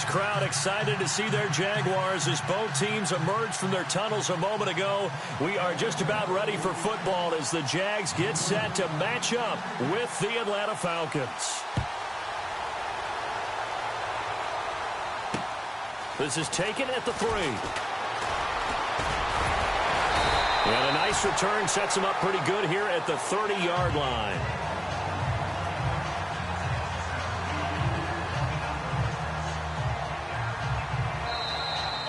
crowd excited to see their Jaguars as both teams emerge from their tunnels a moment ago. We are just about ready for football as the Jags get set to match up with the Atlanta Falcons. This is taken at the 3. And a nice return sets him up pretty good here at the 30-yard line.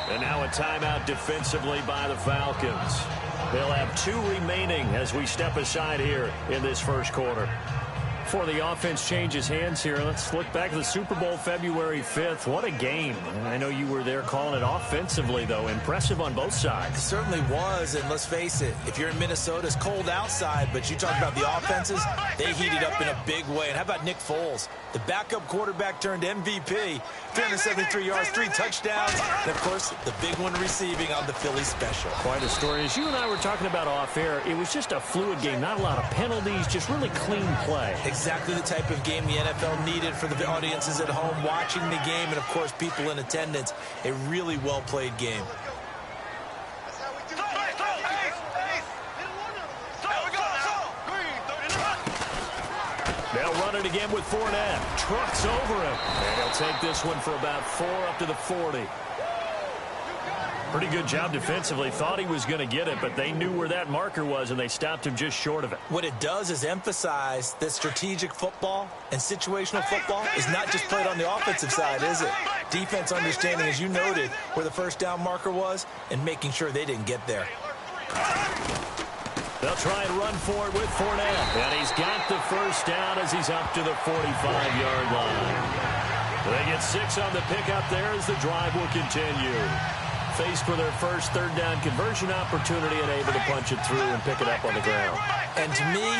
And now a timeout defensively by the Falcons. They'll have 2 remaining as we step aside here in this first quarter. Before the offense changes hands here, let's look back at the Super Bowl February 5th. What a game. I know you were there calling it offensively, though. Impressive on both sides. It certainly was, and let's face it, if you're in Minnesota, it's cold outside, but you talk about the offenses, they heated up in a big way. And how about Nick Foles? The backup quarterback turned MVP, 373 yards, 3 touchdowns, and, of course, the big one receiving on the Philly special. Quite a story. As you and I were talking about off air, it was just a fluid game, not a lot of penalties, just really clean play. Exactly the type of game the NFL needed for the audiences at home watching the game and, of course, people in attendance. A really well-played game. They'll run it again with Fournette. Trucks over him. And he'll take this one for about 4 up to the 40. Pretty good job defensively. Thought he was going to get it, but they knew where that marker was, and they stopped him just short of it. What it does is emphasize that strategic football and situational football is not just played on the offensive side, is it? Defense understanding, as you noted, where the first down marker was and making sure they didn't get there. They'll try and run for it with Fournette. And he's got the first down as he's up to the 45-yard line. They get 6 on the pickup there as the drive will continue. Faced with their first third down conversion opportunity and able to punch it through and pick it up on the ground. And to me,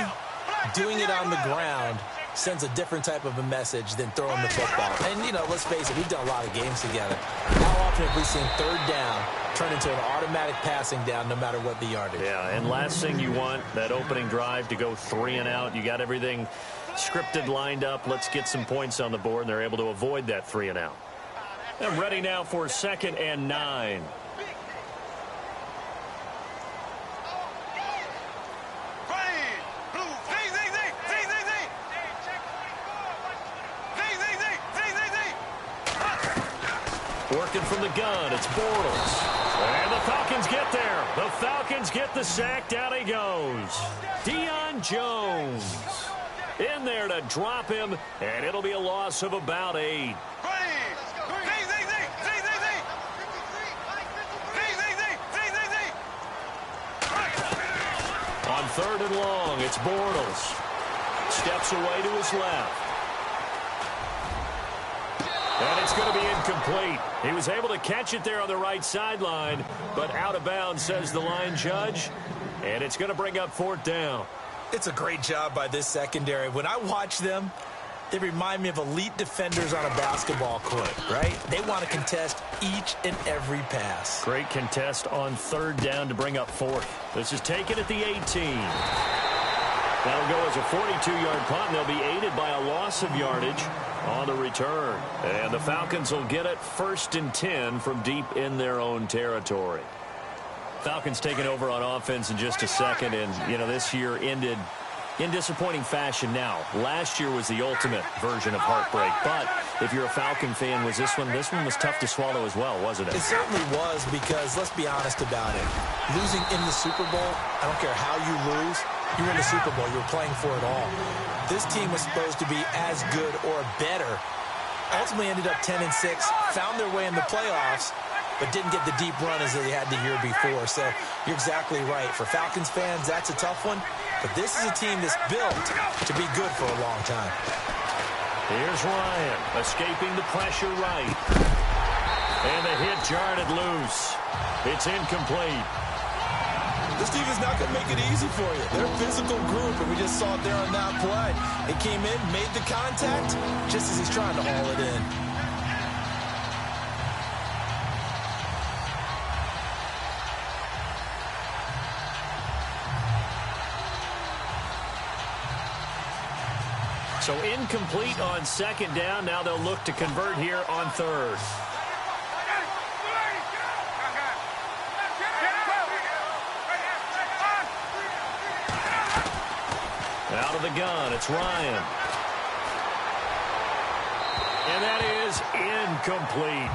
doing it on the ground sends a different type of a message than throwing the football. And, you know, let's face it, we've done a lot of games together. How often have we seen third down turn into an automatic passing down no matter what the yardage? Yeah, and last thing you want, that opening drive to go 3 and out. You got everything scripted, lined up. Let's get some points on the board, and they're able to avoid that 3 and out. I'm ready now for 2nd and 9. Working from the gun, it's Bortles. And the Falcons get there. The Falcons get the sack. Down he goes. Deion Jones in there to drop him, and it'll be a loss of about 8. On 3rd and long, it's Bortles. Steps away to his left. And it's going to be incomplete. He was able to catch it there on the right sideline, but out of bounds, says the line judge. And it's going to bring up 4th down. It's a great job by this secondary. When I watch them, they remind me of elite defenders on a basketball court, right? They want to contest each and every pass. Great contest on 3rd down to bring up 4th. This is taken at the 18. That'll go as a 42-yard punt, and they'll be aided by a loss of yardage on the return. And the Falcons will get it 1st and 10 from deep in their own territory. Falcons taking over on offense in just a second, and, you know, this year ended in disappointing fashion now. Last year was the ultimate version of heartbreak, but if you're a Falcon fan, this one was tough to swallow as well, wasn't it? It certainly was, because let's be honest about it. Losing in the Super Bowl, I don't care how you lose, you're in the Super Bowl, you're playing for it all. This team was supposed to be as good or better. Ultimately ended up 10-6, found their way in the playoffs, but didn't get the deep run as they had the year before. So you're exactly right. For Falcons fans, that's a tough one. But this is a team that's built to be good for a long time. Here's Ryan, escaping the pressure right. And the hit jarred it loose. It's incomplete. This team is not going to make it easy for you. They're a physical group, and we just saw it there on that play. It came in, made the contact, just as he's trying to haul it in. So incomplete on second down. Now they'll look to convert here on third. Out of the gun, it's Ryan. And that is incomplete.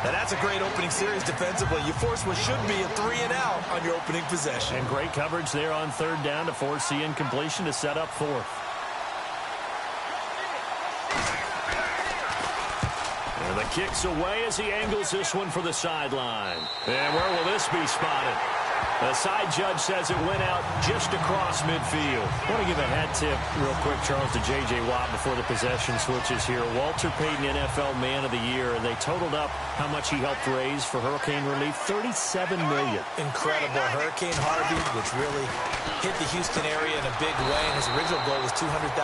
Now that's a great opening series defensively. You force what should be a 3-and-out on your opening possession. And great coverage there on third down to force the incompletion to set up fourth. And the kick's away as he angles this one for the sideline. And where will this be spotted? The side judge says it went out just across midfield. I want to give a hat tip real quick, Charles, to J.J. Watt before the possession switches here. Walter Payton, NFL Man of the Year, and they totaled up how much he helped raise for hurricane relief, $37 million. Incredible. Hurricane Harvey, which really hit the Houston area in a big way, and his original goal was $200,000.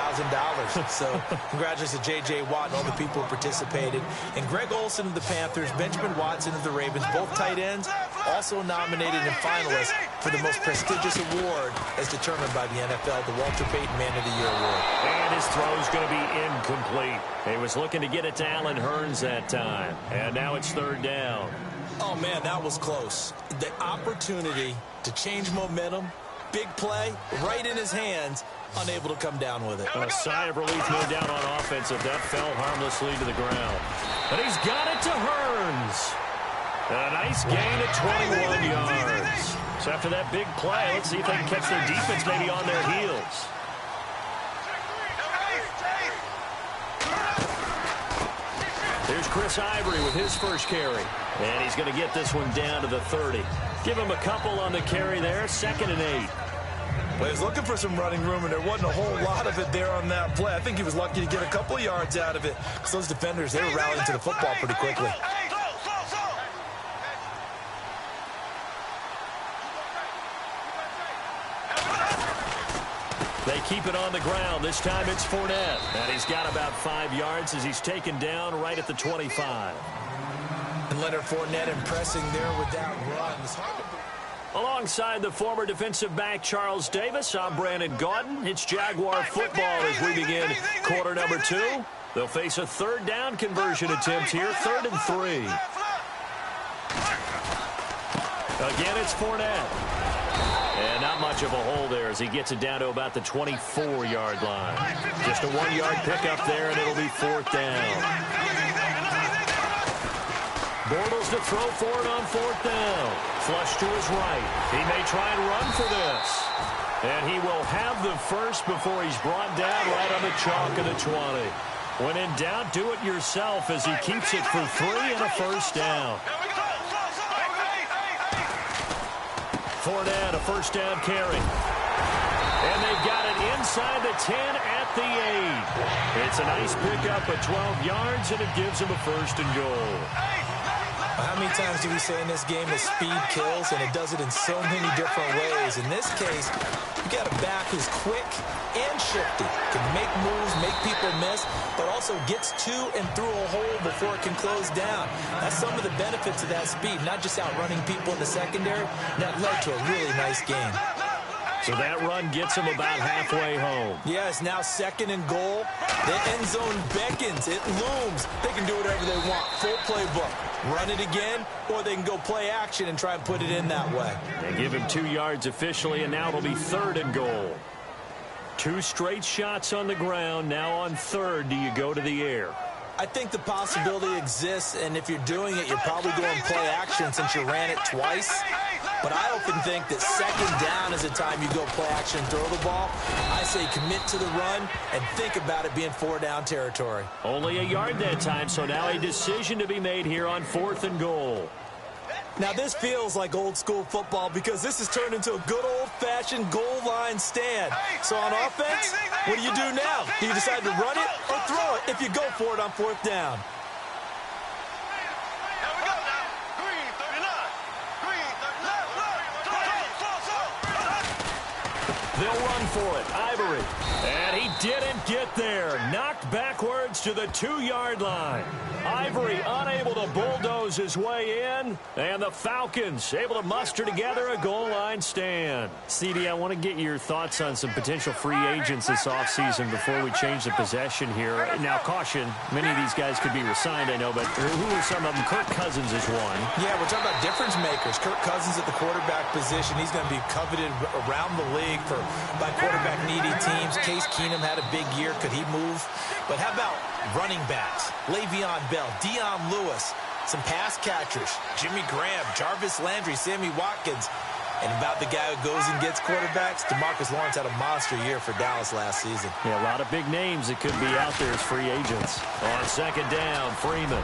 So congratulations to J.J. Watt and all the people who participated. And Greg Olsen of the Panthers, Benjamin Watson of the Ravens, both tight ends, also nominated and finalists for the most prestigious award as determined by the NFL, the Walter Payton Man of the Year Award. And his throw's going to be incomplete. He was looking to get it to Allen Hurns that time. And now it's third down. Oh, man, that was close. The opportunity to change momentum, big play, right in his hands, unable to come down with it. A sigh of relief, no doubt, on offense if that fell harmlessly to the ground. But he's got it to Hurns. A nice gain of 21 yards. So after that big play, let's see if they can catch their defense maybe on their heels. Here's Chris Ivory with his first carry. And he's going to get this one down to the 30. Give him a couple on the carry there, 2nd and 8. Well, he was looking for some running room, and there wasn't a whole lot of it there on that play. I think he was lucky to get a couple yards out of it, because those defenders, they were rallying to the football pretty quickly. They keep it on the ground. This time it's Fournette. And he's got about 5 yards as he's taken down right at the 25. And Leonard Fournette impressing there with that run. Alongside the former defensive back Charles Davis, I'm Brandon Gaudin. It's Jaguar football as we begin quarter number 2. They'll face a third down conversion attempt here, 3rd and 3. Again, it's Fournette. And not much of a hole there as he gets it down to about the 24-yard line. Just a 1-yard pickup there, and it'll be 4th down. Bortles to throw for it on 4th down. Flush to his right. He may try and run for this. And he will have the first before he's brought down right on the chalk of the 20. When in doubt, do it yourself as he keeps it for 3 and a first down. Fournette, a first down carry. And they've got it inside the 10 at the 8. It's a nice pickup of 12 yards, and it gives them a 1st and goal. How many times do we say in this game that speed kills, and it does it in so many different ways? In this case, you got a back who's quick and shifty, can make moves, make people miss, but also gets to and through a hole before it can close down. That's some of the benefits of that speed, not just outrunning people in the secondary. That led to a really nice game. So that run gets him about halfway home. Yeah, it's now 2nd and goal. The end zone beckons. It looms. They can do whatever they want. Full playbook. Run it again, or they can go play action and try and put it in that way. They give him 2 yards officially, and now it'll be 3rd and goal. 2 straight shots on the ground. Now on 3rd, do you go to the air? I think the possibility exists, and if you're doing it, you're probably going play action since you ran it twice. But I often think that 2nd down is the time you go play action and throw the ball. I say commit to the run and think about it being 4-down territory. Only a yard that time, so now a decision to be made here on 4th and goal. Now this feels like old school football because this has turned into a good old-fashioned goal line stand. So on offense, what do you do now? Do you decide to run it or throw it if you go for it on 4th down? They'll run for it. Ivory. And he didn't get there. Knocked backwards to the 2-yard line. Ivory unable to bulldoze his way in. And the Falcons able to muster together a goal line stand. CD, I want to get your thoughts on some potential free agents this offseason before we change the possession here. Now, caution, many of these guys could be resigned, I know, but who are some of them? Kirk Cousins is one. Yeah, we're talking about difference makers. Kirk Cousins at the quarterback position. He's going to be coveted around the league by quarterback-needy teams. Case Keenum had a big year. Could he move? But how about running backs? Le'Veon Bell, Dion Lewis, some pass catchers, Jimmy Graham, Jarvis Landry, Sammy Watkins. And about the guy who goes and gets quarterbacks, DeMarcus Lawrence had a monster year for Dallas last season. Yeah, a lot of big names that could be out there as free agents. On second down, Freeman.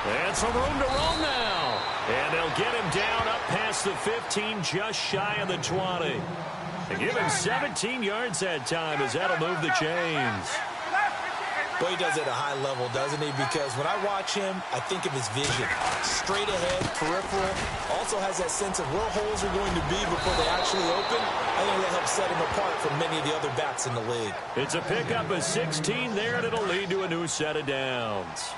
And some room to roam now. And they'll get him down up past the 15, just shy of the 20. They give him 17 yards that time as that'll move the chains. Well, he does it at a high level, doesn't he? Because when I watch him, I think of his vision. Straight ahead, peripheral. Also has that sense of where holes are going to be before they actually open. I think that helps set him apart from many of the other backs in the league. It's a pickup of 16 there, and it'll lead to a new set of downs.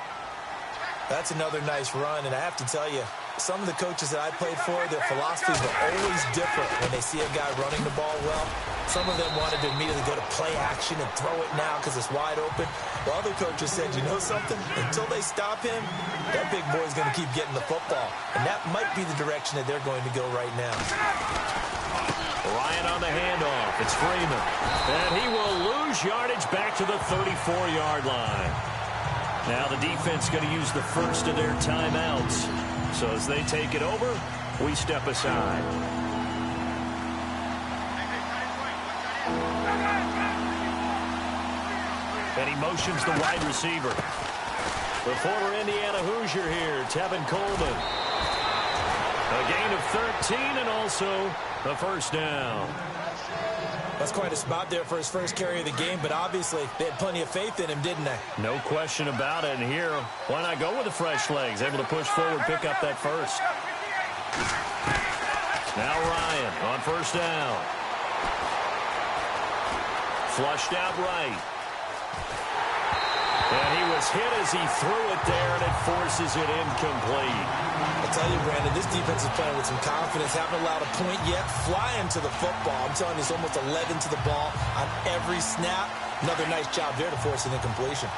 That's another nice run, and I have to tell you, some of the coaches that I played for, their philosophies were always different when they see a guy running the ball well. Some of them wanted to immediately go to play action and throw it now because it's wide open. While other coaches said, you know something? Until they stop him, that big boy's going to keep getting the football. And that might be the direction that they're going to go right now. Ryan on the handoff. It's Freeman. And he will lose yardage back to the 34-yard line. Now the defense going to use the first of their timeouts. So as they take it over, we step aside. And he motions the wide receiver. The former Indiana Hoosier here, Tevin Coleman. A gain of 13 and also a first down. That's quite a spot there for his first carry of the game, but obviously they had plenty of faith in him, didn't they? No question about it. And here, why not go with the fresh legs? Able to push forward, pick up that first. Now Ryan on first down. Flushed out right. And he was hit as he threw it there, and it forces it incomplete. I'll tell you, Brandon, this defense is playing with some confidence. Haven't allowed a point yet. Flying to the football. I'm telling you, it's almost 11 to the ball on every snap. Another nice job there to force an incompletion.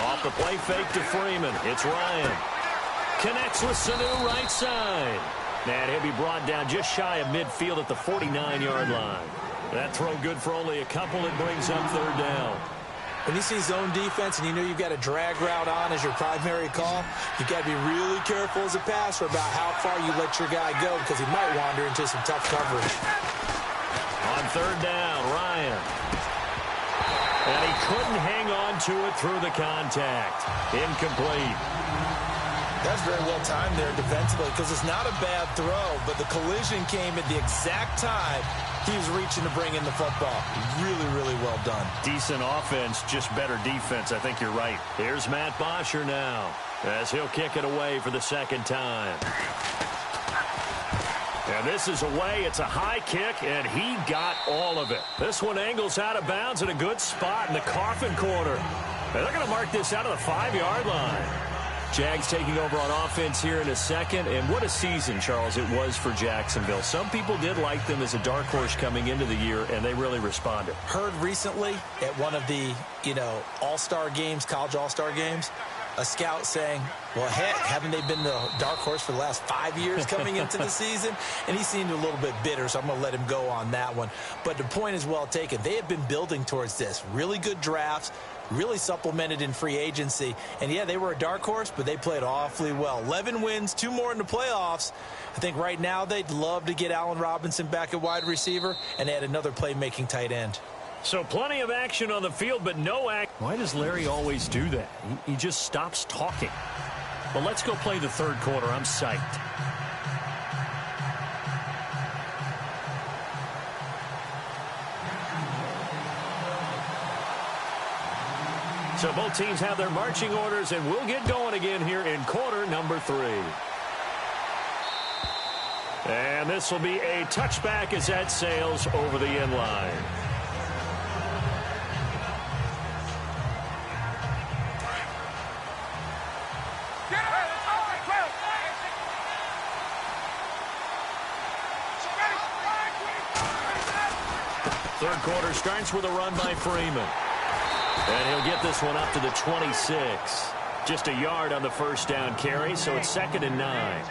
Off the play fake to Freeman. It's Ryan. Connects with Sanu right side. And he'll be brought down just shy of midfield at the 49-yard line. That throw good for only a couple. It brings up third down. When you see zone defense and you know you've got a drag route on as your primary call, you've got to be really careful as a passer about how far you let your guy go because he might wander into some tough coverage. On third down, Ryan. And he couldn't hang on to it through the contact. Incomplete. That's very well timed there defensively because it's not a bad throw, but the collision came at the exact time he was reaching to bring in the football. Really, really well done. Decent offense, just better defense. I think you're right. Here's Matt Bosher now as he'll kick it away for the second time. And this is away. It's a high kick, and he got all of it. This one angles out of bounds in a good spot in the coffin corner. And they're going to mark this out of the 5-yard line. Jags taking over on offense here in a second. And what a season, Charles, it was for Jacksonville. Some people did like them as a dark horse coming into the year, and they really responded. Heard recently at one of the, all-star games, college all-star games, a scout saying, well, heck, haven't they been the dark horse for the last 5 years coming into the season? And he seemed a little bit bitter, so I'm going to let him go on that one. But the point is well taken. They have been building towards this. Really good drafts, really supplemented in free agency. And, yeah, they were a dark horse, but they played awfully well. 11 wins, 2 more in the playoffs. I think right now they'd love to get Allen Robinson back at wide receiver and add another playmaking tight end. So plenty of action on the field, but no act. Why does Larry always do that? He just stops talking. Well, let's go play the third quarter. I'm psyched. So both teams have their marching orders, and we'll get going again here in quarter number 3. And this will be a touchback as that sails over the end line. Third quarter starts with a run by Freeman. And he'll get this one up to the 26. Just a yard on the first down carry, so it's 2nd and 9.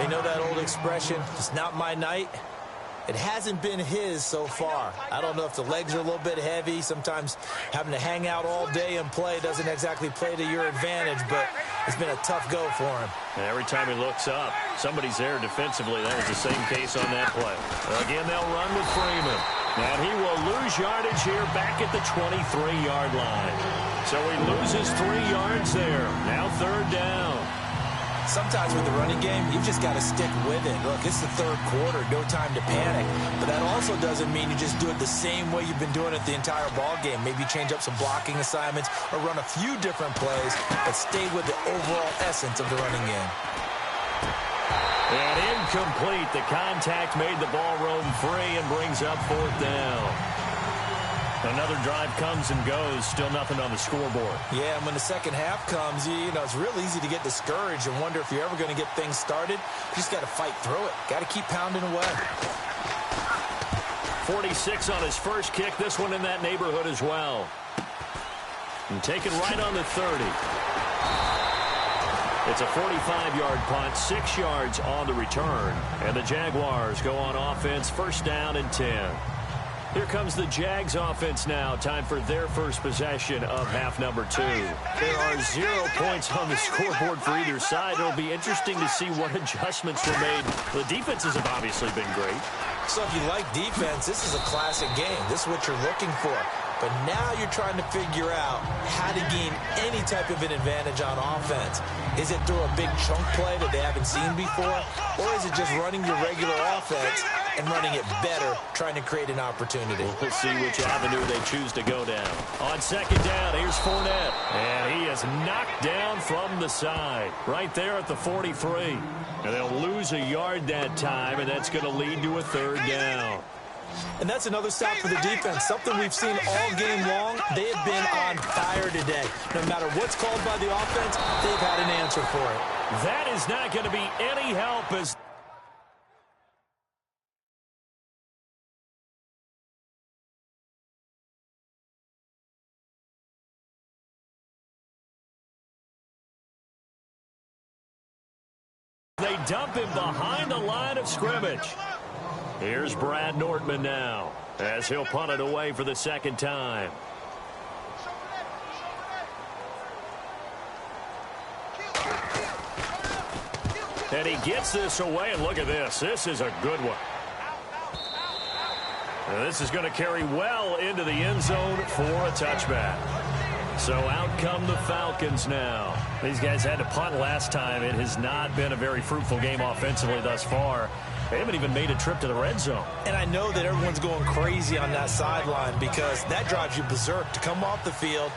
You know that old expression, it's not my night? It hasn't been his so far. I don't know if the legs are a little bit heavy. Sometimes having to hang out all day and play doesn't exactly play to your advantage, but it's been a tough go for him. And every time he looks up, somebody's there defensively. That was the same case on that play. Again, they'll run with Freeman. And he will lose yardage here back at the 23-yard line. So he loses 3 yards there. Now 3rd down. Sometimes with the running game, you've just got to stick with it. Look, it's the 3rd quarter, no time to panic. But that also doesn't mean you just do it the same way you've been doing it the entire ball game. Maybe change up some blocking assignments or run a few different plays, but stay with the overall essence of the running game. And incomplete. The contact made the ball roam free and brings up 4th down. Another drive comes and goes. Still nothing on the scoreboard. Yeah, and when the second half comes, you know, it's real easy to get discouraged and wonder if you're ever going to get things started. You just got to fight through it. Got to keep pounding away. 46 on his first kick. This one in that neighborhood as well. And taken right on the 30. It's a 45-yard punt, 6 yards on the return. And the Jaguars go on offense, 1st down and 10. Here comes the Jags offense now. Time for their first possession of half number 2. There are 0 points on the scoreboard for either side. It'll be interesting to see what adjustments were made. The defenses have obviously been great. So if you like defense, this is a classic game. This is what you're looking for. But now you're trying to figure out how to gain any type of an advantage on offense. Is it through a big chunk play that they haven't seen before? Or is it just running your regular offense and running it better, trying to create an opportunity? We'll see which avenue they choose to go down. On 2nd down, here's Fournette. And he is knocked down from the side. Right there at the 43. And they'll lose a yard that time, and that's going to lead to a 3rd down. And that's another stop for the defense, something we've seen all game long. They have been on fire today. No matter what's called by the offense, they've had an answer for it. That is not going to be any help as they dump him behind the line of scrimmage. Here's Brad Nortman now as he'll punt it away for the 2nd time. And he gets this away, and look at this. This is a good one. And this is going to carry well into the end zone for a touchback. So out come the Falcons now. These guys had to punt last time. It has not been a very fruitful game offensively thus far. They haven't even made a trip to the red zone. And I know that everyone's going crazy on that sideline because that drives you berserk to come off the field,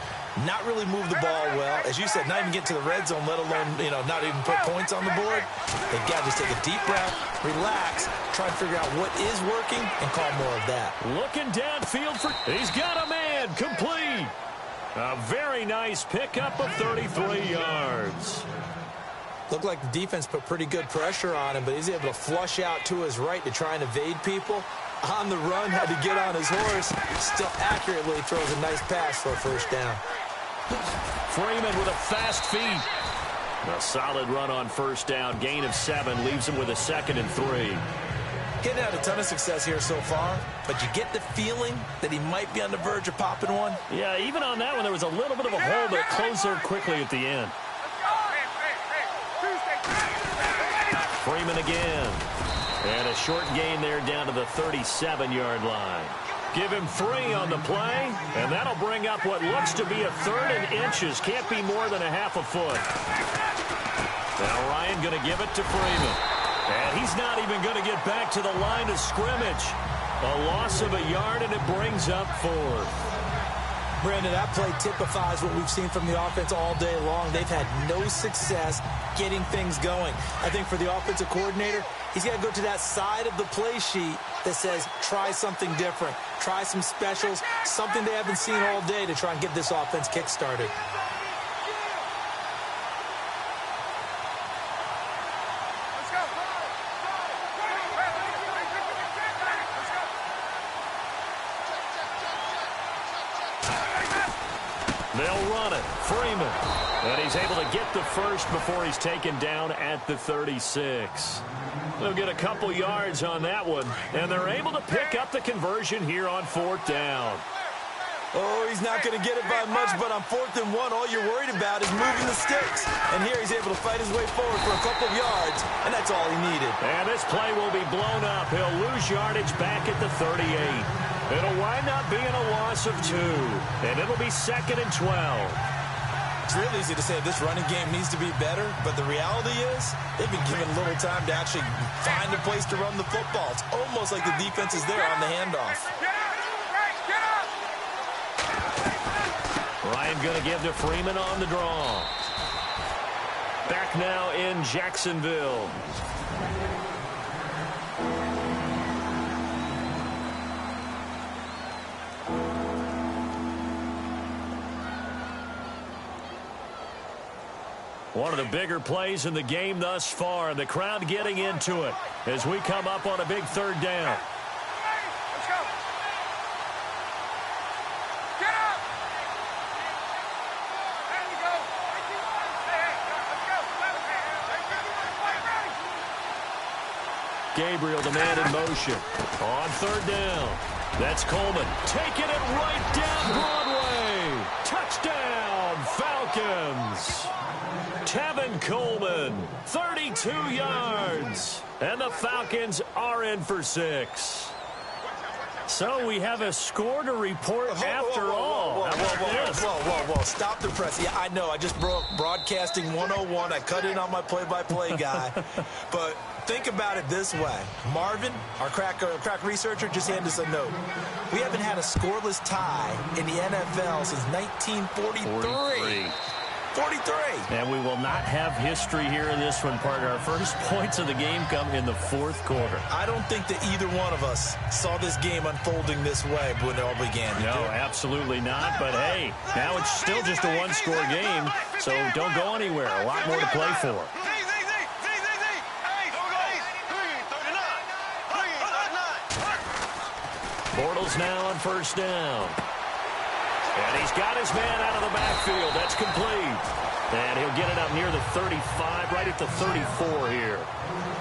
not really move the ball well. As you said, not even get to the red zone, let alone, you know, not even put points on the board. They've got to just take a deep breath, relax, try and figure out what is working, and call more of that. Looking downfield for... He's got a man. Complete. A very nice pickup of 33 yards. Looked like the defense put pretty good pressure on him, but he's able to flush out to his right to try and evade people. On the run, had to get on his horse. Still accurately throws a nice pass for a 1st down. Freeman with a fast feet. A solid run on 1st down. Gain of 7 leaves him with a 2nd and 3. Getting out a ton of success here so far, but you get the feeling that he might be on the verge of popping one. Yeah, even on that one, there was a little bit of a hole, but it closed there quickly at the end. Freeman again. And a short gain there down to the 37-yard line. Give him 3 on the play, and that'll bring up what looks to be a 3rd and inches. Can't be more than a half a foot. Now Ryan going to give it to Freeman. And he's not even going to get back to the line of scrimmage. A loss of a yard, and it brings up 4th. Brandon, that play typifies what we've seen from the offense all day long. They've had no success getting things going. I think for the offensive coordinator, he's got to go to that side of the play sheet that says, try something different. Try some specials, something they haven't seen all day to try and get this offense kick-started. They'll run it. Freeman. And he's able to get the first before he's taken down at the 36. They'll get a couple yards on that one, and they're able to pick up the conversion here on 4th down. Oh, he's not going to get it by much, but on 4th and 1, all you're worried about is moving the sticks. And here he's able to fight his way forward for a couple of yards, and that's all he needed. And this play will be blown up. He'll lose yardage back at the 38. It'll wind up being a loss of 2, and it'll be 2nd and 12. It's real easy to say this running game needs to be better, but the reality is they've been given little time to actually find a place to run the football. It's almost like the defense is there on the handoff. Ryan going to give to Freeman on the draw. Back now in Jacksonville. One of the bigger plays in the game thus far, and the crowd getting into it as we come up on a big 3rd down. Let's go. Get up. There you go. Let's go. Gabriel, the man in motion. On 3rd down. That's Coleman. Taking it right down Broadway. Touchdown, Falcons. Tevin Coleman, 32 yards. And the Falcons are in for 6. So we have a score to report after all. Whoa. Stop the press. Yeah, I know. I just broke broadcasting 101. I cut in on my play-by-play guy. But think about it this way. Marvin, our crack researcher, just handed us a note. We haven't had a scoreless tie in the NFL since 1943. 43. And we will not have history here in this one, partner. Our first points of the game come in the 4th quarter. I don't think that either one of us saw this game unfolding this way when it all began. No, absolutely not. But, hey, now it's still just a one-score game, so don't go anywhere. A lot more to play for. Bortles now on 1st down. And he's got his man out of the backfield. That's complete. And he'll get it up near the 35, right at the 34 here.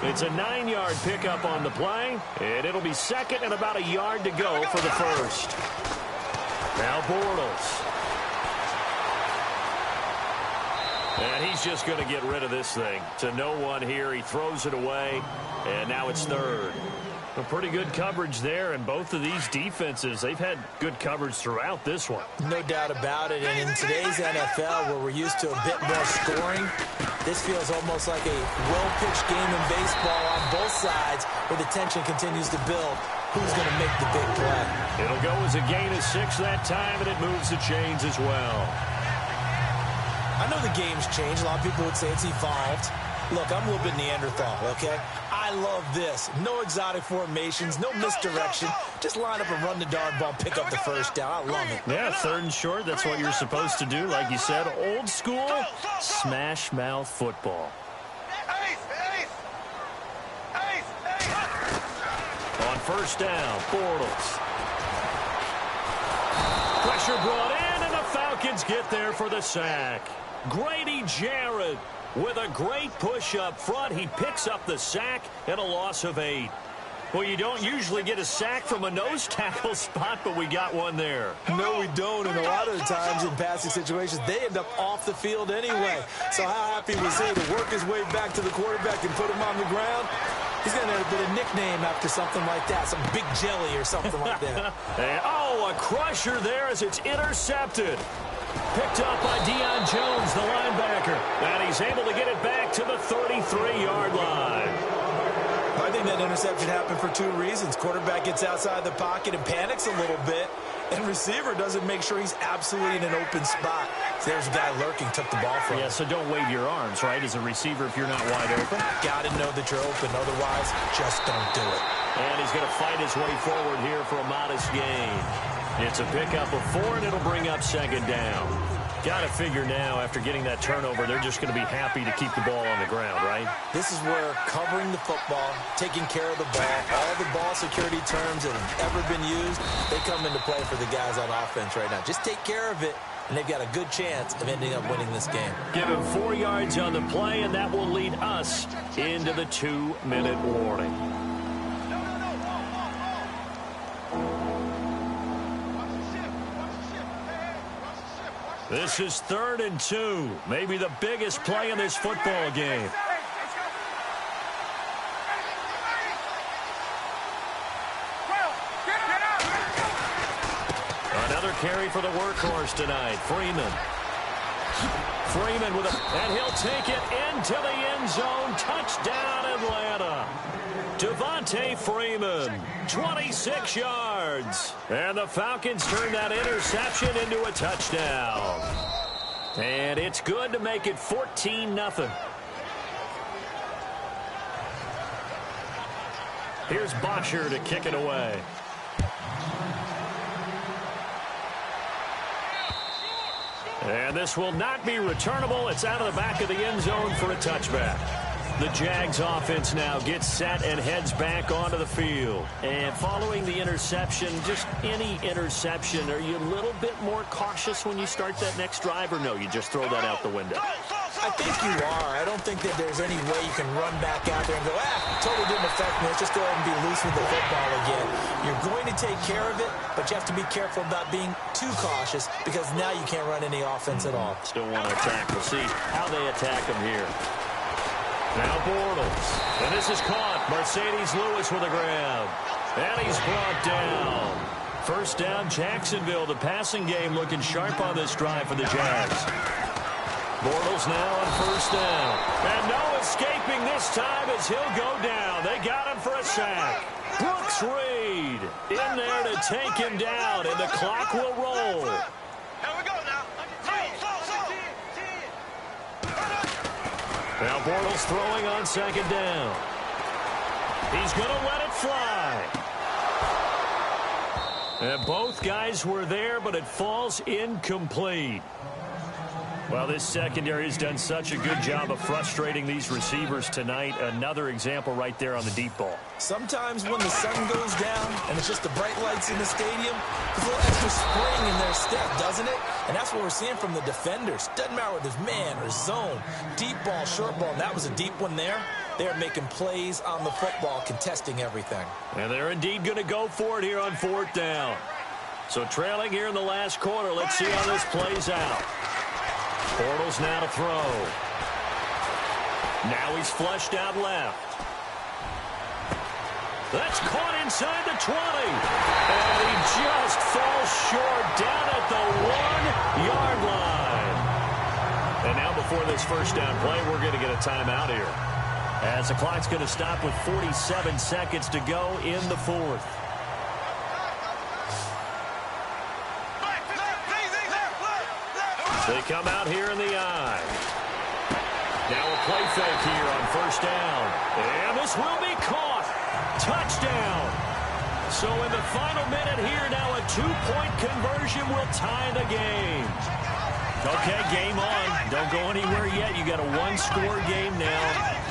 It's a 9-yard pickup on the play, and it'll be 2nd and about a yard to go for the 1st. Now Bortles. And he's just going to get rid of this thing. To no one here. He throws it away, and now it's 3rd. A pretty good coverage there, and both of these defenses, they've had good coverage throughout this one. No doubt about it, and in today's NFL, where we're used to a bit more scoring, this feels almost like a well-pitched game in baseball on both sides, where the tension continues to build. Who's going to make the big play? It'll go as a gain of 6 that time, and it moves the chains as well. I know the game's changed. A lot of people would say it's evolved. Look, I'm a little bit Neanderthal, okay? I love this. No exotic formations, no misdirection. Just line up and run the darn ball, pick up the 1st down. I love it. Yeah, 3rd and short, that's what you're supposed to do. Like you said, old school, smash mouth football. On 1st down, Bortles. Pressure brought in, and the Falcons get there for the sack. Grady Jarrett with a great push up front. He picks up the sack and a loss of 8. Well, you don't usually get a sack from a nose tackle spot, but we got one there. No, we don't, and a lot of the times in passing situations, they end up off the field anyway. So how happy was he to work his way back to the quarterback and put him on the ground? He's going to have a bit of nickname after something like that, some big jelly or something like that. And, a crusher there as it's intercepted. Picked up by Deion Jones, the linebacker. And he's able to get it back to the 33-yard line. I think that interception happened for 2 reasons. Quarterback gets outside the pocket and panics a little bit. And receiver doesn't make sure he's absolutely in an open spot. So there's a guy lurking, took the ball from him. Yeah, so don't wave your arms, right, as a receiver if you're not wide open. Got to know that you're open. Otherwise, just don't do it. And he's going to fight his way forward here for a modest gain. It's a pickup of 4, and it'll bring up second down. Got to figure now, after getting that turnover, they're just going to be happy to keep the ball on the ground, right? This is where covering the football, taking care of the ball, all the ball security terms that have ever been used, they come into play for the guys on offense right now. Just take care of it, and they've got a good chance of ending up winning this game. Give him 4 yards on the play, and that will lead us into the 2-minute warning. This is 3rd and 2. Maybe the biggest play in this football game. Another carry for the workhorse tonight, Freeman. Freeman with and he'll take it into the end zone. Touchdown, Atlanta. Devontae Freeman, 26 yards. And the Falcons turn that interception into a touchdown. And it's good to make it 14-0. Here's Bosher to kick it away. And this will not be returnable. It's out of the back of the end zone for a touchback. The Jags offense now gets set and heads back onto the field. And following the interception, just any interception, are you a little bit more cautious when you start that next drive, or no, you just throw that out the window? I think you are. I don't think that there's any way you can run back out there and go, totally didn't affect me. Let's just go ahead and be loose with the football again. You're going to take care of it, but you have to be careful about being too cautious because now you can't run any offense at all. Still want to attack. We'll see how they attack him here. Now Bortles. And this is caught. Mercedes Lewis with a grab. And he's brought down. First down, Jacksonville. The passing game looking sharp on this drive for the Jags. Bortles now on first down. And no escaping this time as he'll go down. They got him for a sack. Brooks Reed in there to take him down, and the clock will roll. Here we go now. Now Bortles throwing on second down. He's going to let it fly. And both guys were there, but it falls incomplete. Well, this secondary has done such a good job of frustrating these receivers tonight. Another example right there on the deep ball. Sometimes when the sun goes down and it's just the bright lights in the stadium, there's a little extra spring in their step, doesn't it? And that's what we're seeing from the defenders. Doesn't matter whether it's man or zone, deep ball, short ball. And that was a deep one there. They're making plays on the football, contesting everything. And they're indeed going to go for it here on 4th down. So trailing here in the last quarter. Let's see how this plays out. Bortles now to throw. Now he's flushed out left. That's caught inside the 20. And he just falls short down at the 1-yard line. And now before this first down play, we're going to get a timeout here, as the clock's going to stop with 47 seconds to go in the 4th. They come out here in the I. Now a play fake here on first down. And this will be caught. Touchdown. So in the final minute here, now a 2-point conversion will tie the game. Okay, game on. Don't go anywhere yet. You got a 1-score game now.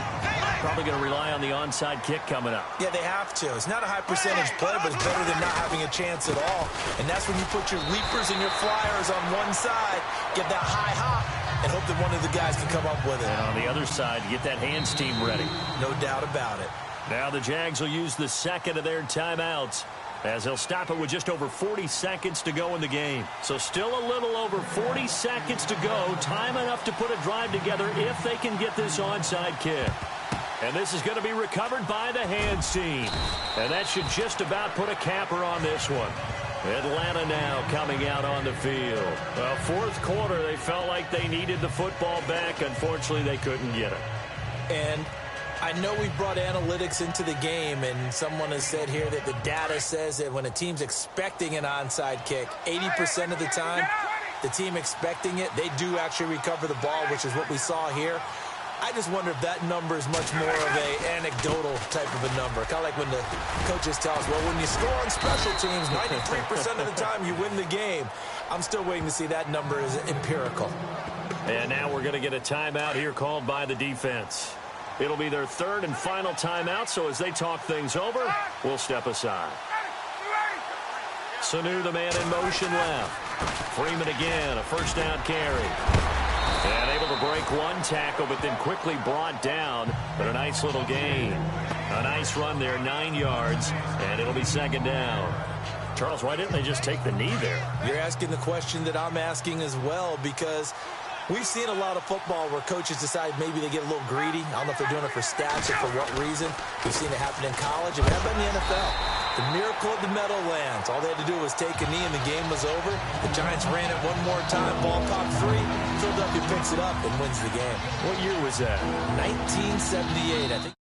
Probably going to rely on the onside kick coming up. Yeah, they have to. It's not a high percentage play, but it's better than not having a chance at all. And that's when you put your leapers and your flyers on one side, get that high hop, and hope that one of the guys can come up with it. And on the other side, get that hands team ready. No doubt about it. Now the Jags will use the second of their timeouts, as they'll stop it with just over 40 seconds to go in the game. So still a little over 40 seconds to go. Time enough to put a drive together if they can get this onside kick. And this is going to be recovered by the hands team. And that should just about put a capper on this one. Atlanta now coming out on the field. Well, 4th quarter, they felt like they needed the football back. Unfortunately, they couldn't get it. And I know we brought analytics into the game, and someone has said here that the data says that when a team's expecting an onside kick, 80% of the time, the team expecting it, they do actually recover the ball, which is what we saw here. I just wonder if that number is much more of an anecdotal type of a number. Kind of like when the coaches tell us, well, when you score on special teams, 93% of the time you win the game. I'm still waiting to see that number is empirical. And now we're going to get a timeout here called by the defense. It'll be their third and final timeout, so as they talk things over, we'll step aside. Sanu, the man in motion left. Freeman again, a first down carry. And able to break one tackle, but then quickly brought down. But a nice little gain. A nice run there, 9 yards, and it'll be second down. Charles, why didn't they just take the knee there? You're asking the question that I'm asking as well, because we've seen a lot of football where coaches decide maybe they get a little greedy. I don't know if they're doing it for stats or for what reason. We've seen it happen in college, and it happened in the NFL. The miracle of the Meadowlands. All they had to do was take a knee, and the game was over. The Giants ran it one more time. Ball popped free. Philadelphia picks it up and wins the game. What year was that? 1978, I think.